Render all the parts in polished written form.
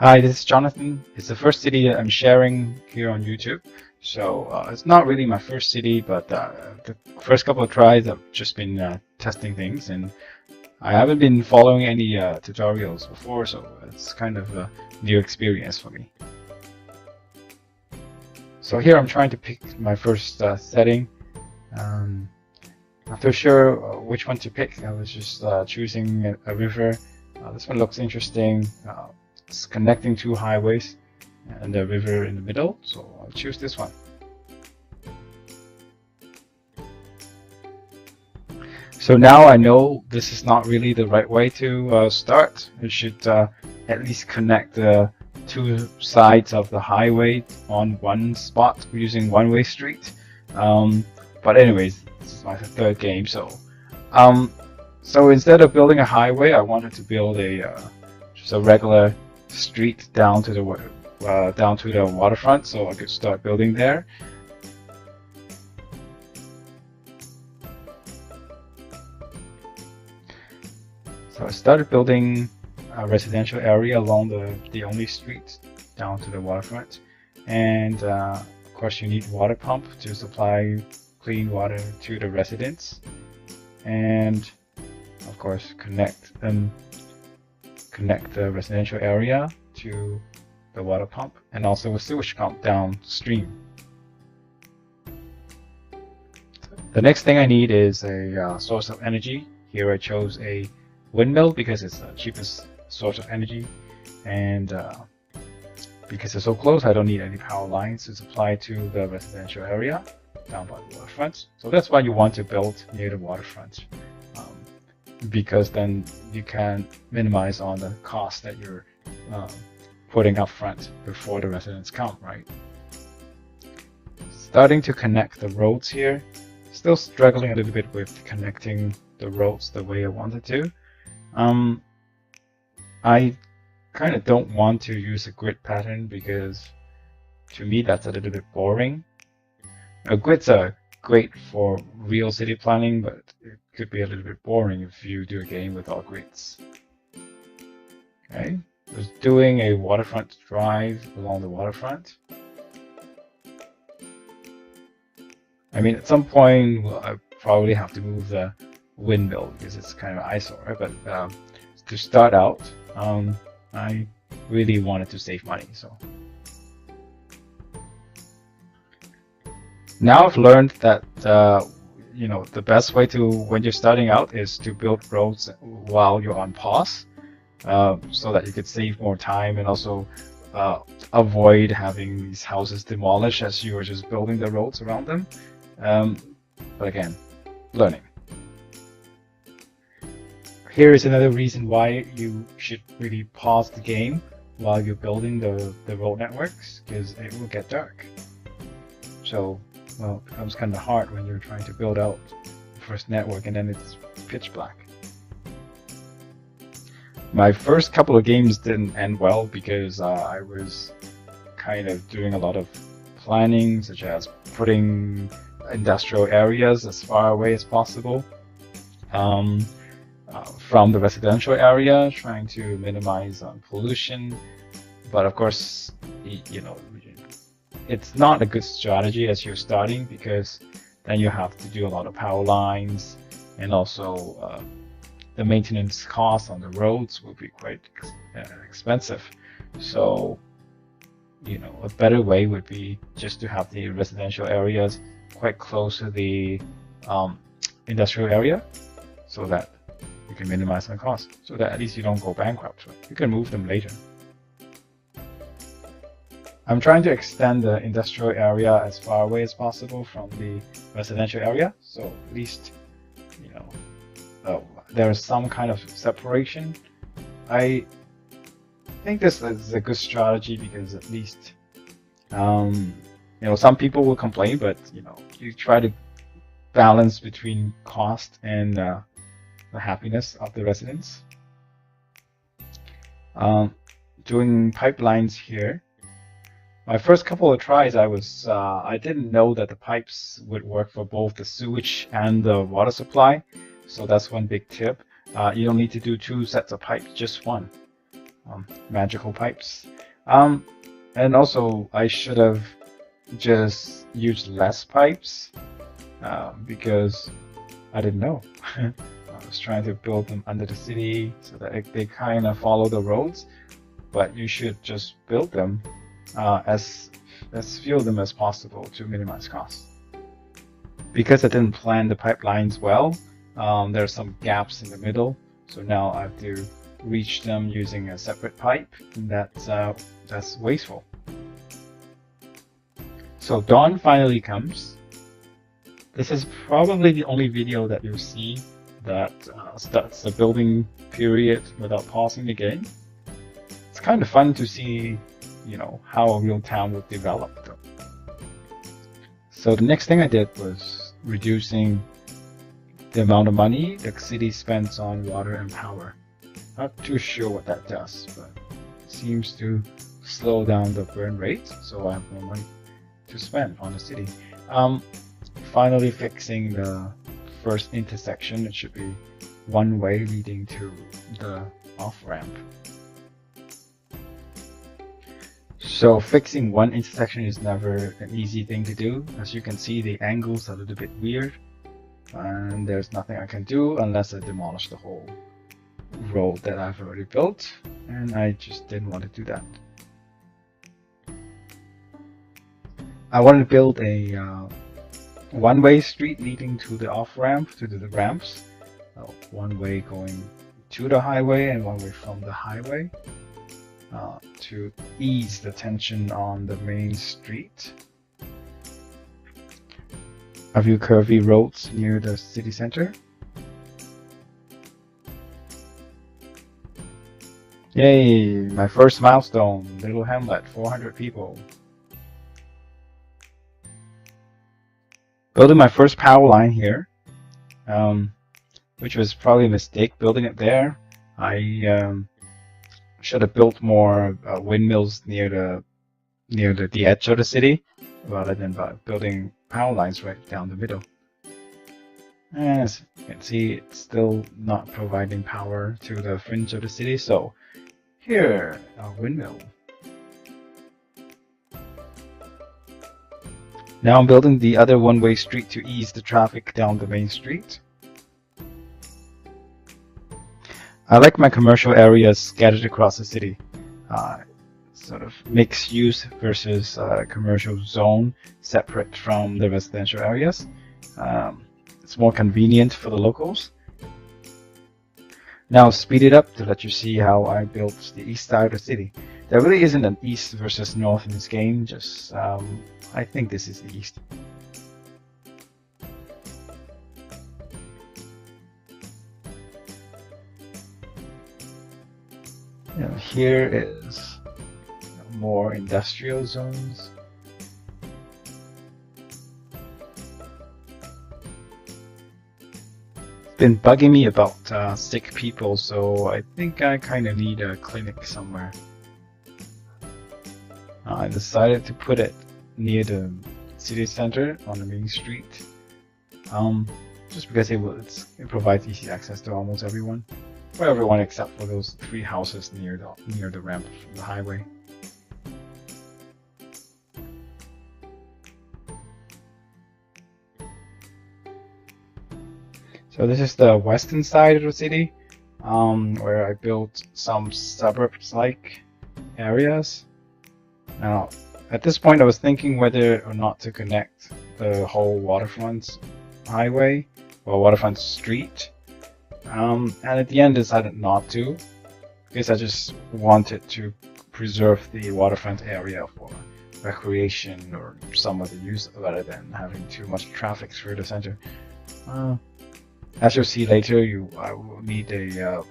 Hi, this is Jonathan. It's the first city that I'm sharing here on YouTube. So it's not really my first city, but the first couple of tries I've just been testing things, and I haven't been following any tutorials before, so it's kind of a new experience for me. So here I'm trying to pick my first setting. Um, Not too sure which one to pick. I was just choosing a river. This one looks interesting. It's connecting two highways and a river in the middle, so I'll choose this one. So now I know this is not really the right way to start. You should at least connect the two sides of the highway on one spot using one-way street. But anyways, this is my third game, so instead of building a highway, I wanted to build just a regular street down to the waterfront, so I could start building there. So I started building a residential area along the only street down to the waterfront, and of course you need water pump to supply clean water to the residents, and of course connect the residential area to the water pump, and also a sewage pump downstream. The next thing I need is a source of energy. Here I chose a windmill because it's the cheapest source of energy, and because it's so close, I don't need any power lines to supply to the residential area down by the waterfront. So that's why you want to build near the waterfront, because then you can minimize on the cost that you're putting up front before the residents come, right? Starting to connect the roads here. Still struggling a little bit with connecting the roads the way I wanted to. I kind of don't want to use a grid pattern because to me that's a little bit boring. Grids are great for real city planning, but it could be a little bit boring if you do a game without grids. Okay, I was doing a waterfront drive along the waterfront. I mean, at some point I probably have to move the windmill because it's kind of an eyesore, but to start out, I really wanted to save money, so. Now I've learned that the best way to, when you're starting out, is to build roads while you're on pause, so that you could save more time and also avoid having these houses demolished as you are just building the roads around them. But again, learning. Here is another reason why you should really pause the game while you're building the road networks, because it will get dark. So, well, it becomes kind of hard when you're trying to build out the first network and then it's pitch black. My first couple of games didn't end well because I was kind of doing a lot of planning, such as putting industrial areas as far away as possible from the residential area, trying to minimize pollution. But of course, it's not a good strategy as you're starting, because then you have to do a lot of power lines, and also the maintenance costs on the roads will be quite expensive. So, a better way would be just to have the residential areas quite close to the industrial area, so that you can minimize the cost, so that at least you don't go bankrupt. You can move them later. I'm trying to extend the industrial area as far away as possible from the residential area, so at least there's some kind of separation. I think this is a good strategy because at least some people will complain, but you try to balance between cost and the happiness of the residents. Doing pipelines here. My first couple of tries, I didn't know that the pipes would work for both the sewage and the water supply. So that's one big tip. You don't need to do two sets of pipes, just one. magical pipes. And also I should have just used less pipes because I didn't know. I was trying to build them under the city so that they kind of follow the roads, but you should just build them as few of them as possible to minimize costs. Because I didn't plan the pipelines well, there are some gaps in the middle, so now I have to reach them using a separate pipe, and that's wasteful. So dawn finally comes. This is probably the only video that you'll see that starts the building period without pausing the game. It's kind of fun to see, how a real town would develop though. So the next thing I did was reducing the amount of money the city spends on water and power. Not too sure what that does, but it seems to slow down the burn rate, so I have more money to spend on the city. Finally fixing the first intersection. It should be one way leading to the off-ramp. So fixing one intersection is never an easy thing to do. As you can see, the angles are a little bit weird, and there's nothing I can do unless I demolish the whole road that I've already built, and I just didn't want to do that. I wanted to build a one-way street leading to the off-ramp, to the ramps. One way going to the highway and one way from the highway to ease the tension on the main street. A few curvy roads near the city center. Yay! My first milestone, Little Hamlet, 400 people. Building my first power line here, which was probably a mistake building it there. I should have built more windmills near the edge of the city rather than building power lines right down the middle. And as you can see, it's still not providing power to the fringe of the city, so here, a windmill. Now I'm building the other one-way street to ease the traffic down the main street. I like my commercial areas scattered across the city. Sort of mixed use versus commercial zone separate from the residential areas. It's more convenient for the locals. Now I'll speed it up to let you see how I built the east side of the city. There really isn't an east versus north in this game, just I think this is the east. Here is more industrial zones. Been bugging me about sick people, so I think I kind of need a clinic somewhere. I decided to put it near the city center on the main street, just because it provides easy access to almost everyone, or everyone except for those 3 houses near the ramp from the highway. So this is the western side of the city, where I built some suburbs-like areas. Now, at this point I was thinking whether or not to connect the whole waterfront highway or waterfront street. And at the end decided not to, because I just wanted to preserve the waterfront area for recreation or some other use rather than having too much traffic through the center. As you'll see later, I will need a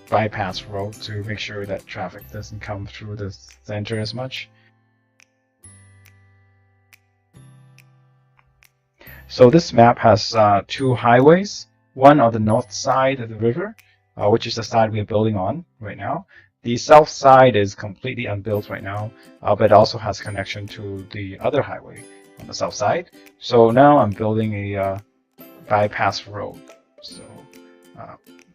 bypass road to make sure that traffic doesn't come through the center as much. So this map has 2 highways, one on the north side of the river, which is the side we are building on right now. The south side is completely unbuilt right now, but it also has connection to the other highway on the south side. So now I'm building a bypass road. So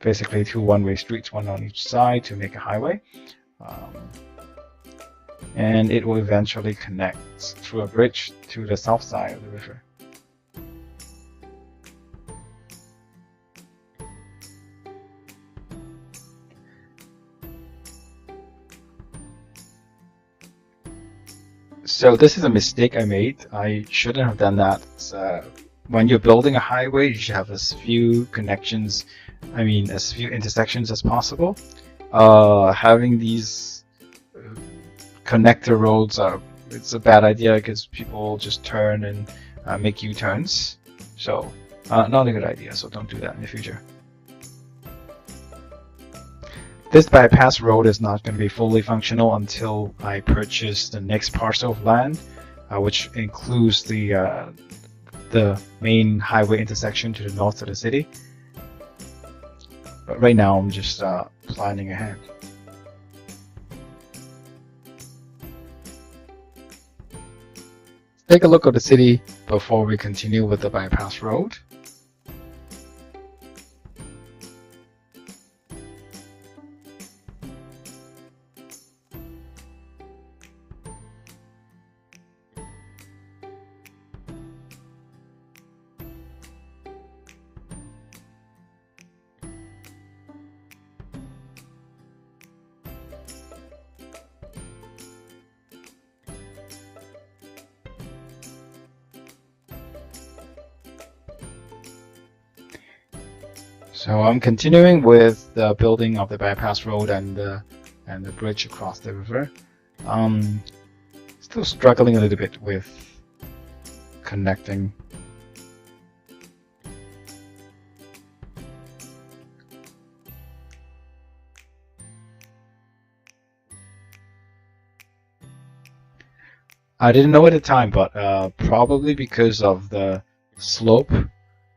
basically 2 one-way streets, one on each side to make a highway. and it will eventually connect through a bridge to the south side of the river. So this is a mistake I made. I shouldn't have done that. When you're building a highway, you should have as few connections, as few intersections as possible. Having these connector roads it's a bad idea because people just turn and make U-turns. So not a good idea, so don't do that in the future. This bypass road is not going to be fully functional until I purchase the next parcel of land, which includes the main highway intersection to the north of the city. But right now I'm just planning ahead. Take a look at the city before we continue with the bypass road. So I'm continuing with the building of the bypass road and the bridge across the river. Still struggling a little bit with connecting. I didn't know at the time, but probably because of the slope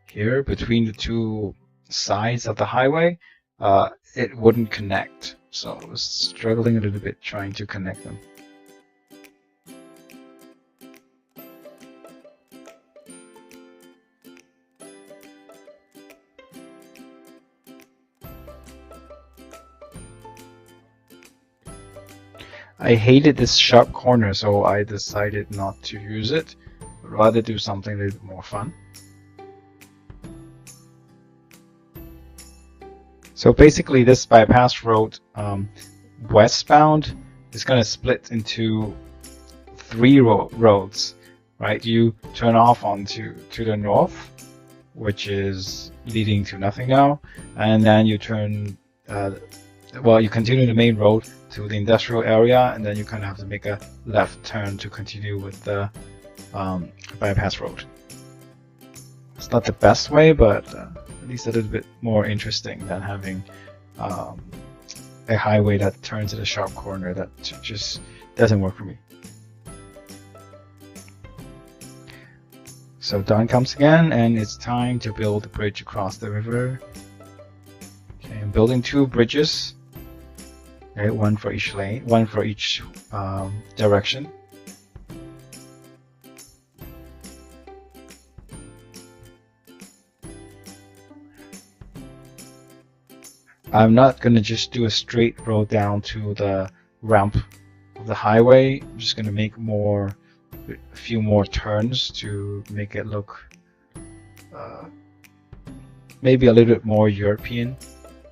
here between the two sides of the highway, it wouldn't connect. So I was struggling a little bit trying to connect them. I hated this sharp corner, so I decided not to use it, but rather do something a little bit more fun. So basically this bypass road westbound is going to split into three roads, right? You turn off onto the north, which is leading to nothing now, and then you turn, you continue the main road to the industrial area, and then you kind of have to make a left turn to continue with the bypass road. It's not the best way, but at least a little bit more interesting than having a highway that turns at a sharp corner. That just doesn't work for me. So dawn comes again, and it's time to build a bridge across the river. Okay, I'm building two bridges. Okay, one for each lane, one for each direction. I'm not going to just do a straight road down to the ramp of the highway. I'm just going to make a few more turns to make it look maybe a little bit more European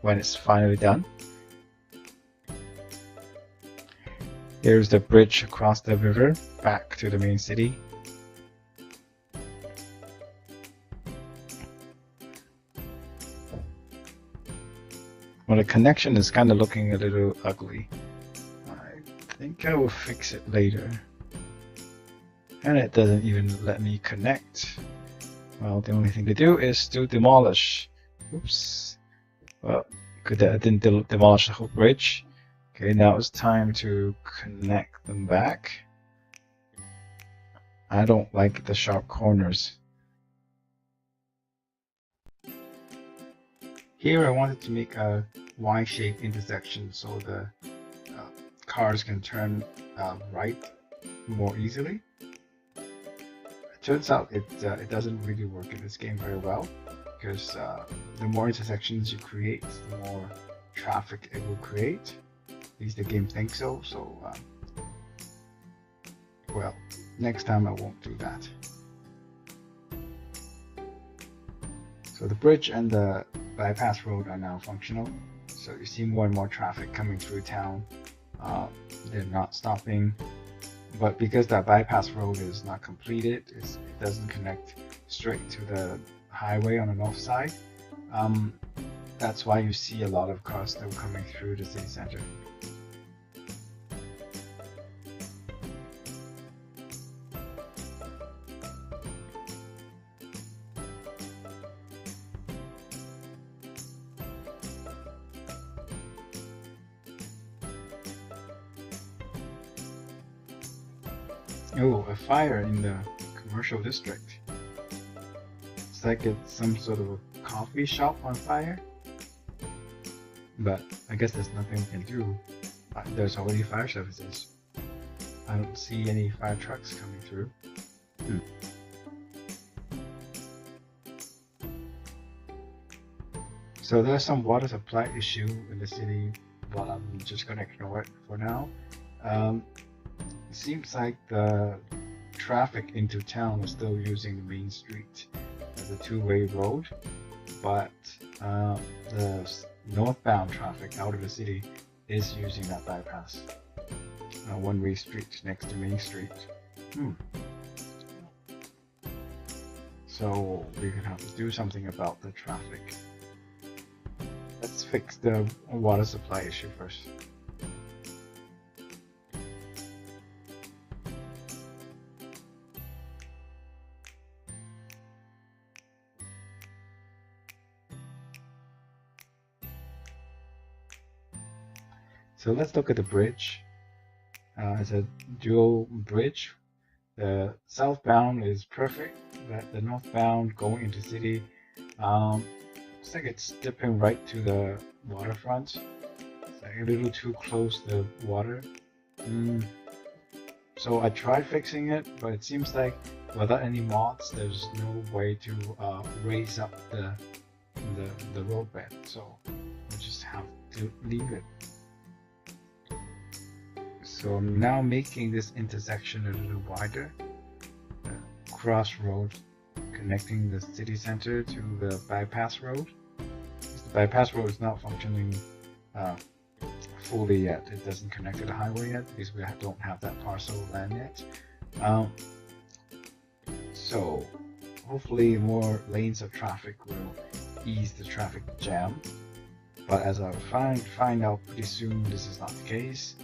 when it's finally done. Here's the bridge across the river back to the main city. Well, the connection is kind of looking a little ugly. I think I will fix it later. And it doesn't even let me connect. Well, the only thing to do is to demolish. Oops. Well, good that I didn't demolish the whole bridge. Okay, now it's time to connect them back. I don't like the sharp corners. Here I wanted to make a Y-shaped intersection so the cars can turn right more easily. It turns out it doesn't really work in this game very well, because the more intersections you create, the more traffic it will create. At least the game thinks so. So, well, next time I won't do that. So the bridge and the bypass road are now functional. So you see more and more traffic coming through town. They're not stopping. But because that bypass road is not completed, it doesn't connect straight to the highway on the north side. That's why you see a lot of cars still coming through the city center. Oh, a fire in the commercial district. It's like it's some sort of a coffee shop on fire. But I guess there's nothing we can do. There's already fire services. I don't see any fire trucks coming through. So there's some water supply issue in the city, but I'm just gonna ignore it for now. It seems like the traffic into town is still using the main street as a two-way road, but the northbound traffic out of the city is using that bypass, one-way street next to Main Street. So we're gonna have to do something about the traffic. Let's fix the water supply issue first. So let's look at the bridge. It's a dual bridge. The southbound is perfect, but the northbound going into city looks like it's dipping right to the waterfront. It's like a little too close to the water. So I tried fixing it, but it seems like without any mods, there's no way to raise up the roadbed. So we'll just have to leave it. So I'm now making this intersection a little wider. The crossroad connecting the city center to the bypass road. The bypass road is not functioning fully yet. It doesn't connect to the highway yet because we don't have that parcel of land yet. So hopefully more lanes of traffic will ease the traffic jam. But as I'll find out pretty soon, this is not the case.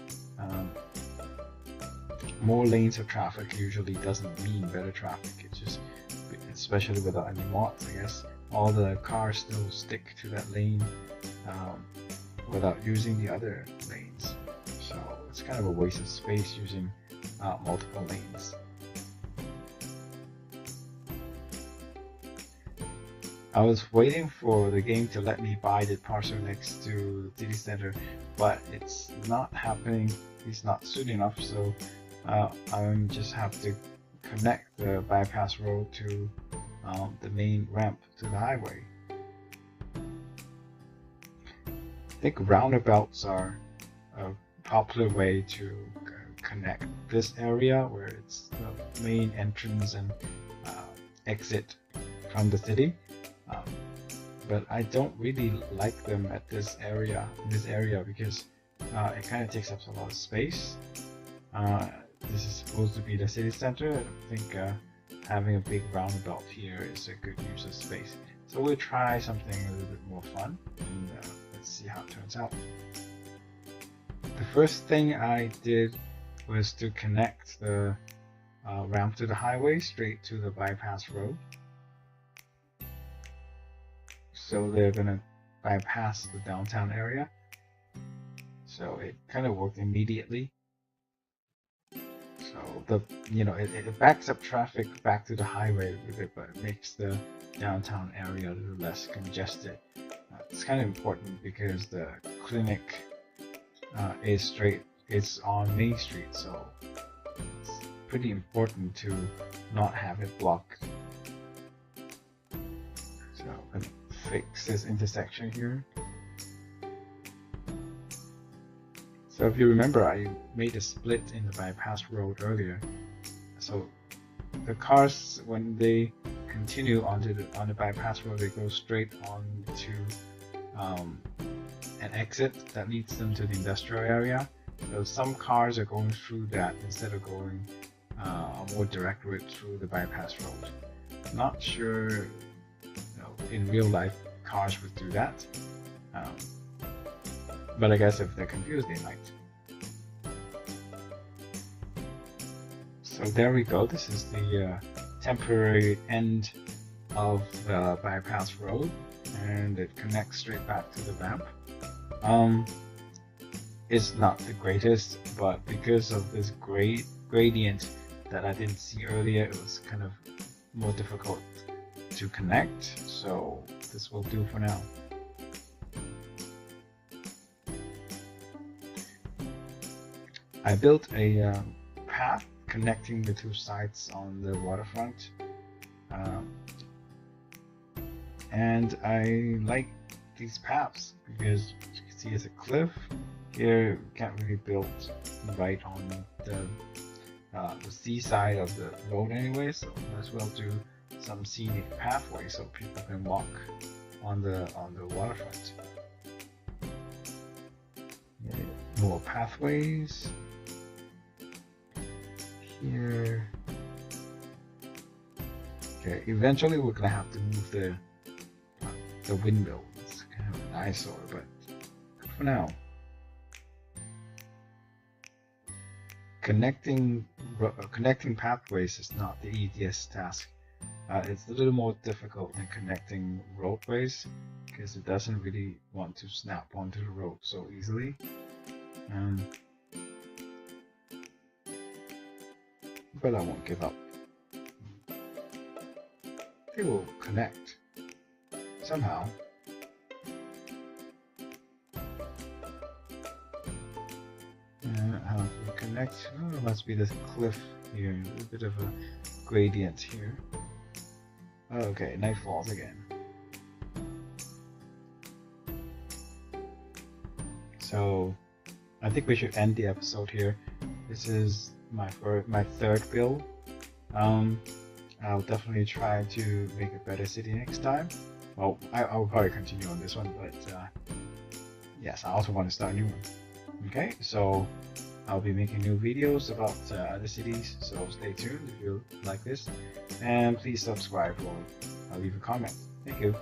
More lanes of traffic usually doesn't mean better traffic. It's just, especially without any mods, I guess, all the cars still stick to that lane without using the other lanes. So it's kind of a waste of space using multiple lanes. I was waiting for the game to let me buy the parcel next to the city center, but it's not happening. It's not soon enough, so I just have to connect the bypass road to the main ramp to the highway. I think roundabouts are a popular way to connect this area where it's the main entrance and exit from the city. But I don't really like them at this area because it kind of takes up a lot of space. This is supposed to be the city center. I think having a big roundabout here is a good use of space. So we'll try something a little bit more fun, and let's see how it turns out. The first thing I did was to connect the ramp to the highway straight to the bypass road. So they're gonna bypass the downtown area. So it kind of worked immediately. So it backs up traffic back to the highway a bit, but it makes the downtown area a little less congested. It's kind of important because the clinic is on Main Street, so it's pretty important to not have it blocked. So I'm gonna fix this intersection here. So if you remember, I made a split in the bypass road earlier. So the cars, when they continue on the bypass road, they go straight on to an exit that leads them to the industrial area. So some cars are going through that instead of going a more direct route through the bypass road. Not sure, in real life cars would do that, but I guess if they're confused, they might. So there we go. This is the temporary end of the bypass road, and it connects straight back to the ramp. It's not the greatest, but because of this gradient that I didn't see earlier, it was kind of more difficult to connect, so this will do for now. I built a path connecting the two sites on the waterfront, and I like these paths because you can see it's a cliff. Here you can't really build right on the seaside of the road anyway, so might as well do some scenic pathway so people can walk on the waterfront. More pathways here. Okay, eventually we're gonna have to move the windmill. It's kind of an eyesore, but for now. Connecting pathways is not the easiest task. It's a little more difficult than connecting roadways because it doesn't really want to snap onto the road so easily. But I won't give up. They will connect somehow. How to connect? Oh, it must be this cliff here. A bit of a gradient here. Okay, night falls again. So I think we should end the episode here. This is my third build. I'll definitely try to make a better city next time. Well, I'll probably continue on this one, but yes, I also want to start a new one. Okay, so I'll be making new videos about other cities, so stay tuned if you like this, and please subscribe or leave a comment. Thank you.